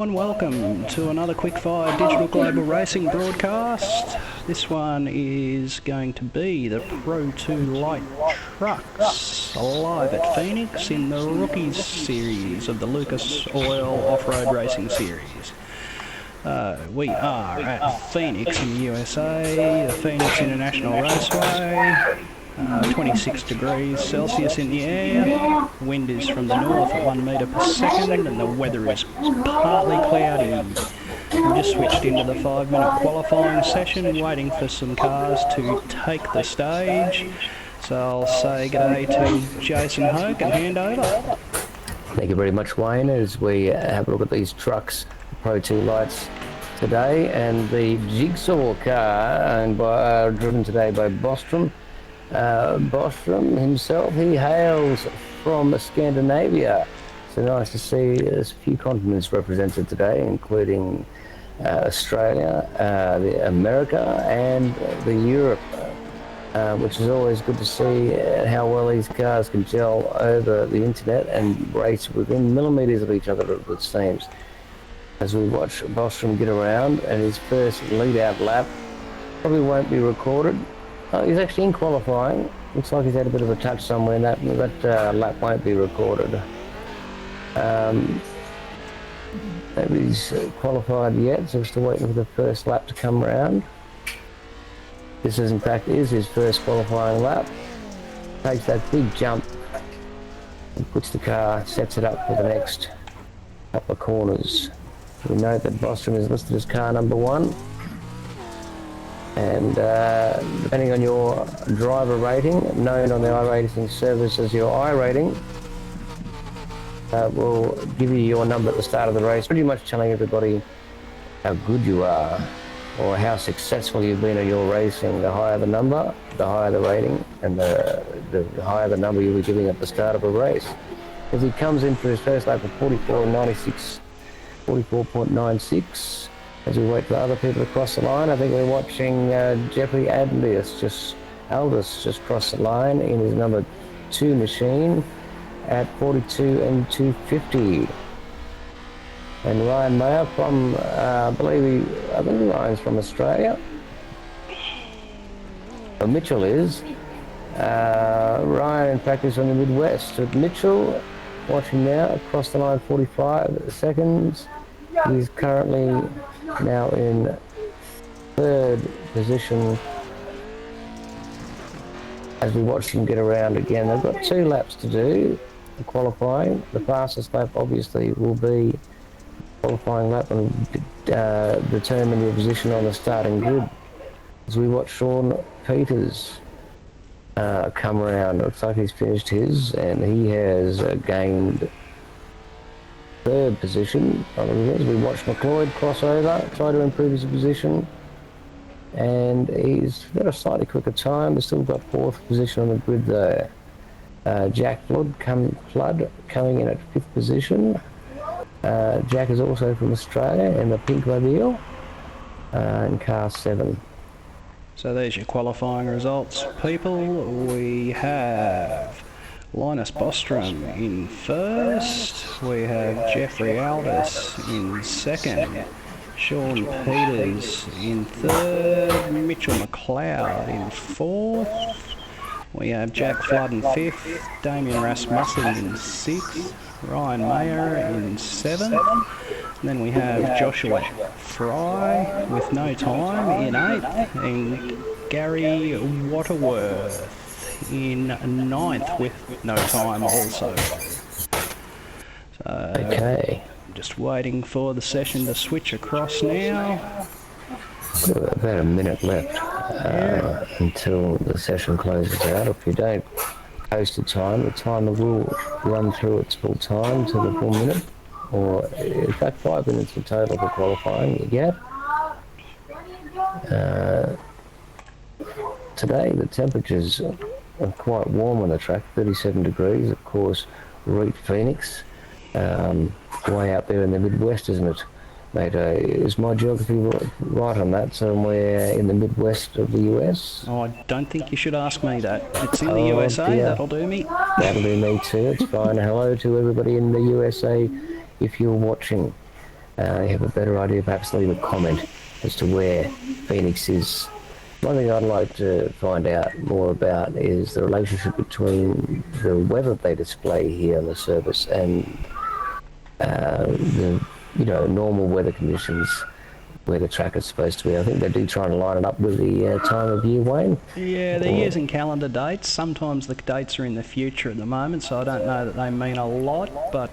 And welcome to another Quickfire Digital Global Racing broadcast. This one is going to be the Pro 2 Light Trucks live at Phoenix in the Rookies series of the Lucas Oil Off-Road Racing Series. We are at Phoenix in the USA, the Phoenix International Raceway. 26 degrees Celsius in the air, wind is from the north at 1 metre per second, and the weather is partly cloudy. We've just switched into the 5-minute qualifying session, waiting for some cars to take the stage. So I'll say g'day to Jason Hoke and hand over. Thank you very much, Wayne, as we have a look at these trucks, Pro 2 Lights today, and the Jigsaw car driven today by Bostrom. Bostrom himself, he hails from Scandinavia. So nice to see there's a few continents represented today, including Australia, America, and the Europe, which is always good to see how well these cars can gel over the internet and race within millimetres of each other, it seems. As we watch Bostrom get around, and his first lead-out lap probably won't be recorded. He's actually in qualifying. Looks like he's had a bit of a touch somewhere, and that lap won't be recorded. Nobody's qualified yet, so we're still waiting for the first lap to come round. This is, in fact, his first qualifying lap. Takes that big jump and puts the car, sets it up for the next couple of corners. We note that Bostrom is listed as car number 1. And depending on your driver rating, known on the iRacing service as your I rating, will give you your number at the start of the race, pretty much telling everybody how good you are or how successful you've been at your racing. The higher the number, the higher the rating, and the higher the number you'll be giving at the start of a race. As he comes in for his first lap of 44.96, as we wait for other people to cross the line, I think we're watching Jeffrey Aldis just cross the line in his number 2 machine at 42 and 250. And Ryan Mayer from, I think Ryan's from Australia. Well, Mitchell is. Ryan, in fact, is from the Midwest. So Mitchell, watching now, across the line 45 seconds. He's currently now in 3rd position as we watch them get around again. They've got 2 laps to do in qualifying. The fastest lap obviously will be qualifying lap and determine your position on the starting grid. As we watch Sean Peters come around, looks like he's finished his, and he has gained 3rd position. We watch McLeod cross over, try to improve his position, and he's got a slightly quicker time, but still got 4th position on the grid there. Jack Flood coming in at 5th position. Jack is also from Australia in the Pink Mobile in car 7. So there's your qualifying results, people. We have Linus Bostrom in 1st, we have Jeffrey Aldis in 2nd, Sean Peters in 3rd, Mitchell McLeod in 4th, we have Jack Flood in 5th, Damien Rasmussen in 6th, Ryan Mayer in 7th, and then we have Joshua Fry with no time in 8th, and Gary Waterworth in 9th with no time also. So, okay. I'm just waiting for the session to switch across now. About a minute left until the session closes out. If you don't post a time, the timer will run through its full time to the full minute, or in fact 5 minutes in total for qualifying you get. Today the temperatures are quite warm on the track, 37 degrees, of course, Reet Phoenix, way out there in the Midwest, isn't it, mate? Is my geography right on that? Somewhere in the Midwest of the US? Oh, I don't think you should ask me that. It's in the USA, dear. That'll do me. That'll do me too, it's fine. Hello to everybody in the USA if you're watching. You have a better idea, perhaps leave a comment as to where Phoenix is. One thing I'd like to find out more about is the relationship between the weather they display here on the surface and the normal weather conditions where the track is supposed to be. I think they do try and line it up with the time of year, Wayne. Yeah, they're using calendar dates. Sometimes the dates are in the future at the moment, so I don't know that they mean a lot, but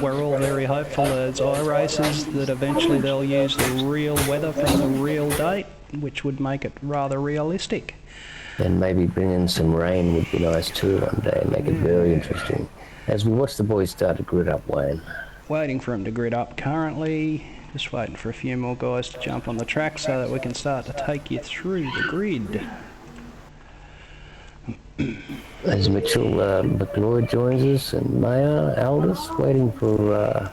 we're all very hopeful as iRacers that eventually they'll use the real weather from the real date, which would make it rather realistic. And maybe bring in some rain would be nice too one day and make it very interesting. As we watch the boys start to grid up, Wayne. Waiting for them to grid up currently. Just waiting for a few more guys to jump on the track so that we can start to take you through the grid. As Mitchell McLeod joins us and Mayer, Aldous, waiting for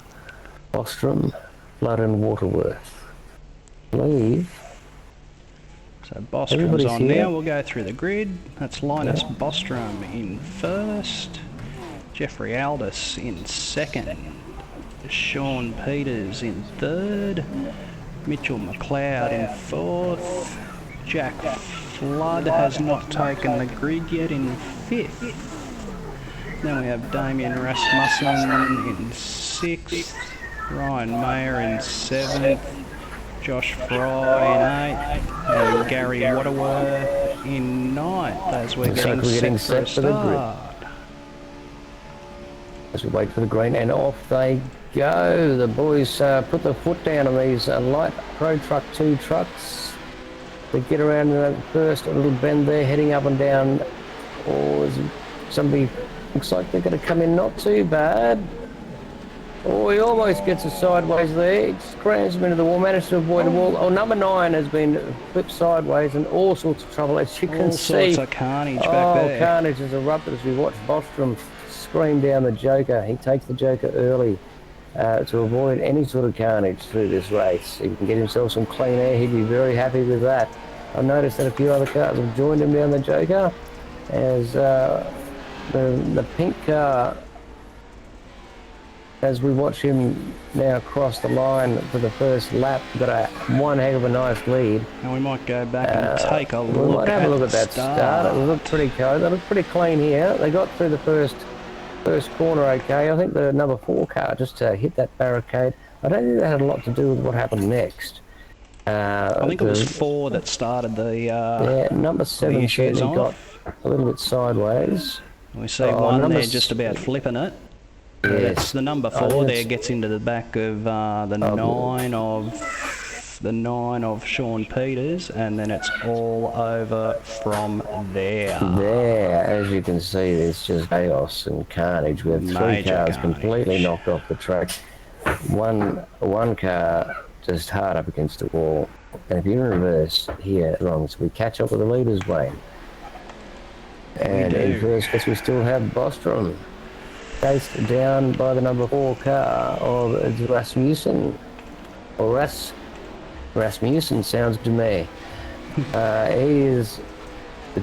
Ostrom, Flood and Waterworth. Leave. So Bostrom's Everybody's on here. now. We'll go through the grid. That's Linus Bostrom in first. Jeffrey Aldous in second. Sean Peters in third. Mitchell McLeod in fourth. Jack Flood has not taken the grid yet in fifth. Then we have Damien Rasmussen in sixth. Ryan Mayer in seventh. Josh Fry in eighth. And Gary Waterworth in ninth as we're getting set for a start. As we wait for the green, and off they go. The boys put the foot down on these light Pro Truck 2 trucks. They get around in that first little bend there, heading up and down. Oh, somebody looks like they're going to come in not too bad. Oh, he almost gets us sideways there. He scrams him into the wall, managed to avoid the wall. Oh, number 9 has been flipped sideways and all sorts of trouble, as you can see. All sorts of carnage back there. Carnage has erupted as we watch Bostrom scream down the Joker. He takes the Joker early to avoid any sort of carnage through this race. He can get himself some clean air. He'd be very happy with that. I've noticed that a few other cars have joined him down the Joker as the pink car, as we watch him now cross the line for the first lap, got one heck of a nice lead. And we might go back and take a look We might have a look at that start. start. It looked pretty cold. They looked pretty clean here. They got through the first corner okay. I think the number 4 car just hit that barricade. I don't think that had a lot to do with what happened next. I think it was 4 that started the yeah, number 7 issues certainly got off. a little bit sideways. We see one number there just about flipping it. Yes. That's the number 4 that's- there gets into the back of the 9 of Sean Peters, and then it's all over from there. There, as you can see, there's just chaos and carnage with 3 Major cars carnage. completely knocked off the track. One car just hard up against the wall. And if you're in reverse here, wrong, so we catch up with the leaders, Wayne. And in first place we still have Bostrom, chased down by the number 4 car of Rasmussen. Or Rasmussen sounds to me. He is the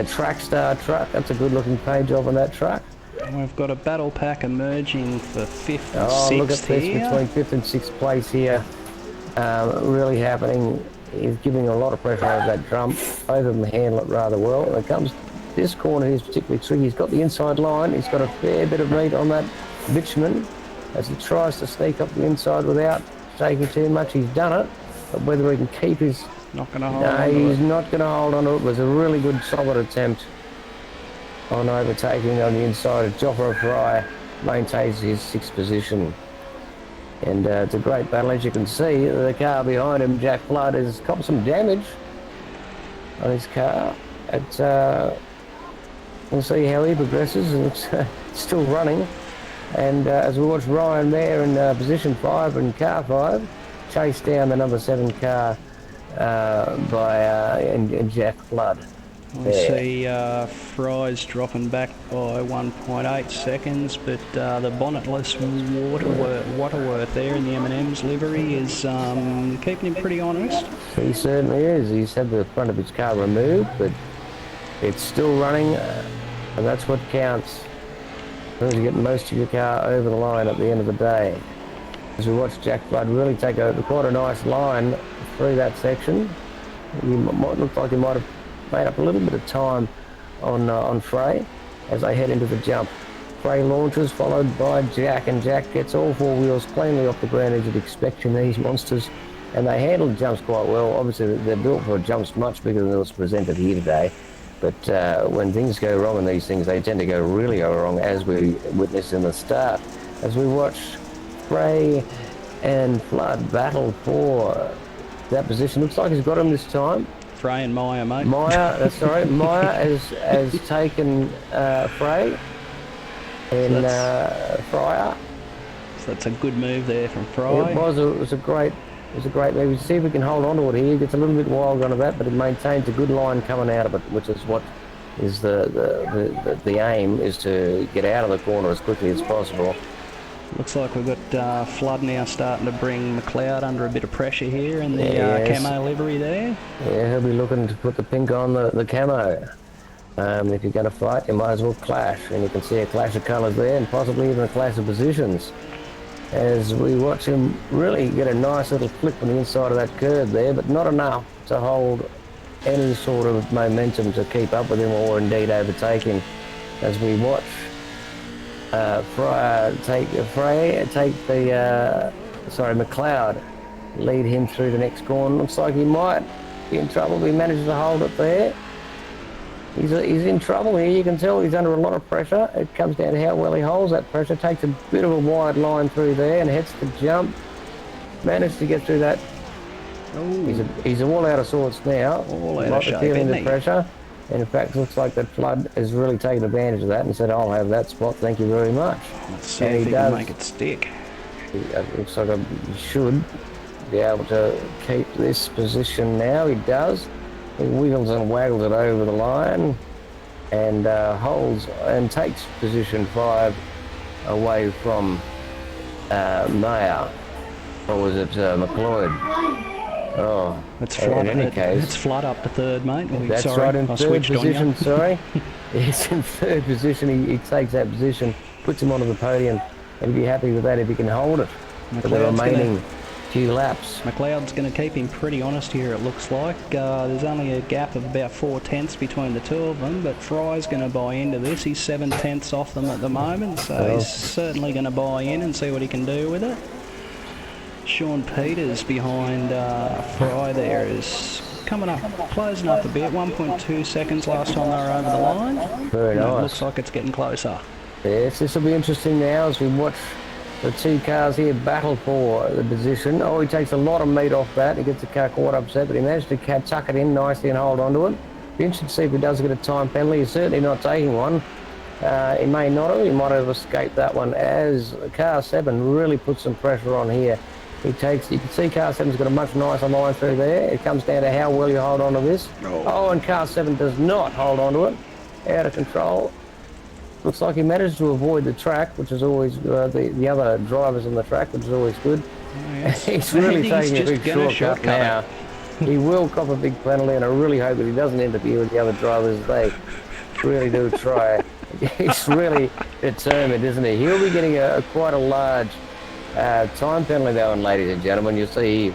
Trackstar truck. That's a good looking paint job on that truck. We've got a battle pack emerging for 5th and Oh, 6th look at this here. between 5th and 6th place here. Really happening. He's giving a lot of pressure over that drum. Both of them handle it rather well. When it comes this corner, he's particularly tricky. He's got the inside line. He's got a fair bit of meat on that bitumen as he tries to sneak up the inside without taking too much. He's done it, but whether he can keep his... Not going to hold No, on to he's it. not going to hold on to it. It was a really good, solid attempt on overtaking on the inside. Joffre Fry maintains his 6th position. And it's a great battle. As you can see, the car behind him, Jack Flood, has got some damage on his car. We'll see how he progresses. It's still running. And as we watch Ryan Mayer in position 5 and car 5, chase down the number 7 car and Jack Flood. We see Fry's dropping back by 1.8 seconds, but the bonnetless Waterworth there in the M&M's livery is keeping him pretty honest. He certainly is. He's had the front of his car removed, but it's still running, and that's what counts. to get most of your car over the line at the end of the day. As we watch Jack Flood really take quite a nice line through that section. You might look like he might have made up a little bit of time on Frey as they head into the jump. Frey launches, followed by Jack, and Jack gets all four wheels cleanly off the ground as you'd expect from these monsters. And they handle jumps quite well. Obviously, they're built for jumps much bigger than what's presented here today. But when things go wrong in these things, they tend to go really wrong, as we witnessed in the start. As we watch Frey and Flood battle for that position. Looks like he's got him this time. Frey and Maya, mate. Maya has taken Frey and Fryer. So that's a good move there from Frey. It was a great move. You see if we can hold on to it here. He gets a little bit wild on that, but it maintains a good line coming out of it, which is what is the aim, is to get out of the corner as quickly as possible. Looks like we've got Flood now starting to bring McLeod under a bit of pressure here in the camo livery there. Yeah, he'll be looking to put the pink on the camo. If you're going to fight, you might as well clash. And you can see a clash of colours there, and possibly even a clash of positions. As we watch him really get a nice little flip on the inside of that curve there, but not enough to hold any sort of momentum to keep up with him, or indeed overtake him. As we watch McLeod lead him through the next corner. Looks like he might be in trouble. He manages to hold it there. He's in trouble here. You can tell he's under a lot of pressure. It comes down to how well he holds that pressure. Takes a bit of a wide line through there and hits the jump. Managed to get through that. Ooh. He's all out of sorts now. All out of shape, feeling isn't the he? pressure. And in fact, it looks like that Flood has really taken advantage of that and said, "I'll have that spot, thank you very much." Let's see And if he he does. can make it stick. It looks like he should be able to keep this position now. He does. He wiggles and waggles it over the line and holds and takes position 5 away from Mayer. Or was it McLeod? Oh, It's Flood. in any case, It's Flood up to third, mate. that's sorry, right, in I third switched position, on you. sorry. He's in third position. He takes that position, puts him onto the podium, and he'd be happy with that if he can hold it for the McLeod's remaining few laps. McLeod's going to keep him pretty honest here, it looks like. There's only a gap of about 4 tenths between the two of them, but Fry's going to buy into this. He's 7 tenths off them at the moment, so he's certainly going to buy in and see what he can do with it. Sean Peters behind Fry there is coming up, closing up a bit. 1.2 seconds last time they were over the line. Very And nice. It looks like it's getting closer. Yes, this will be interesting now as we watch the two cars here battle for the position. Oh, he takes a lot of meat off that. He gets the car quite upset, but he managed to tuck it in nicely and hold on to it. Be interested to see if he does get a time penalty. He's certainly not taking one. He may not have. He might have escaped that one, as car 7 really puts some pressure on here. You can see car 7's got a much nicer line through there. It comes down to how well you hold on to this. Oh, and car 7 does not hold on to it. Out of control. Looks like he managed to avoid the track, which is always the other drivers on the track, which is always good. Yes. He's really taking a just big gonna shortcut now. He will cop a big penalty, and I really hope that he doesn't interfere with the other drivers. They really do try. He's really determined, isn't he? He'll be getting quite a large time penalty though, and ladies and gentlemen, you'll see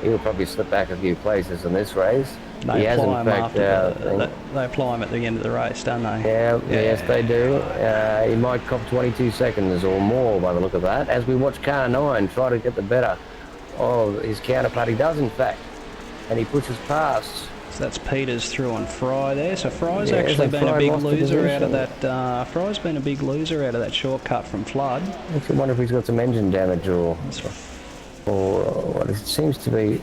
he'll probably slip back a few places in this race. They apply him after they apply him at the end of the race, don't they? Yeah, yes they do. He might cop 22 seconds or more by the look of that. As we watch car 9 try to get the better of his counterpart, he does in fact, and he pushes past. So that's Peters through on Fry there. So Fry's actually been a big loser out of that. Fry's been a big loser out of that shortcut from Flood. I actually wonder if he's got some engine damage or what it seems to be.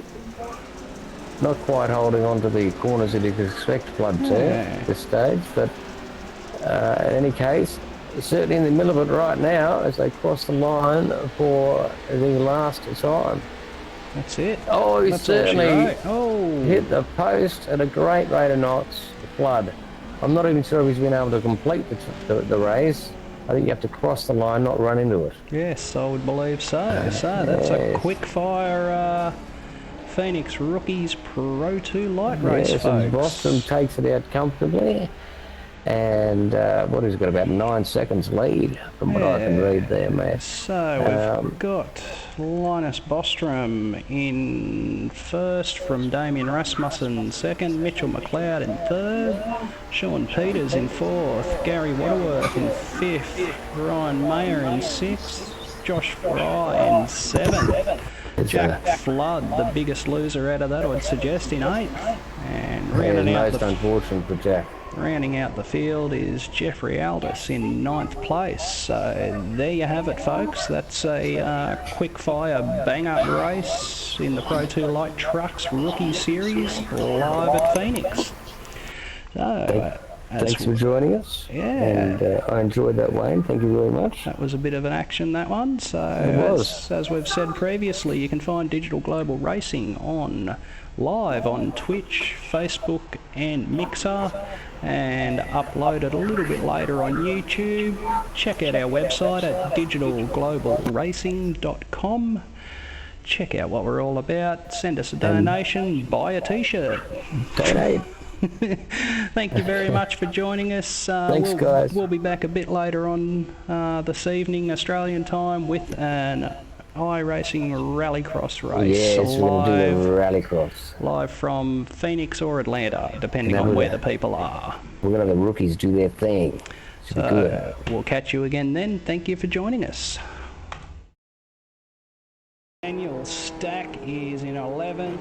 Not quite holding on to the corners that you could expect Flood to at this stage, but in any case, certainly in the middle of it right now as they cross the line for the last time. That's it. Oh, he That's certainly hit the the post at a great rate of knots, Flood. I'm not even sure if he's been able to complete the race. I think you have to cross the line, not run into it. Yes, I would believe so. So that's a quick fire Phoenix Rookies Pro 2 light race, Yes, and folks. Boston takes it out comfortably. And what has he got, about 9 seconds lead from what I can read there, mate. So we've got Linus Bostrom in first, from Damien Rasmussen second, Mitchell McLeod in third, Sean Peters in fourth, Gary Waterworth in fifth, Ryan Mayer in sixth, Josh Fry in seventh, Jack Flood, the biggest loser out of that, I'd suggest, in eighth, and rounding out most unfortunate for Jack. Rounding out the field is Jeffrey Aldis in ninth place. So there you have it, folks. That's a quick fire bang up race in the Pro 2 Light Trucks Rookie Series live at Phoenix. So thanks for joining us. Yeah. And I enjoyed that, Wayne. Thank you very much. That was a bit of an action, that one. So as we've said previously, you can find Digital Global Racing live on Twitch, Facebook and Mixer, and uploaded a little bit later on YouTube. Check out our website at digitalglobalracing.com. Check out what we're all about. Send us a donation. Buy a t-shirt. Donate. Thank you very much for joining us. Thanks, guys. We'll be back a bit later on this evening, Australian time, with an iRacing Rallycross race. Yes, we're going to do a Rallycross. Live from Phoenix or Atlanta, depending on where the people are. We're going to have the rookies do their thing. Should be good. We'll catch you again then. Thank you for joining us.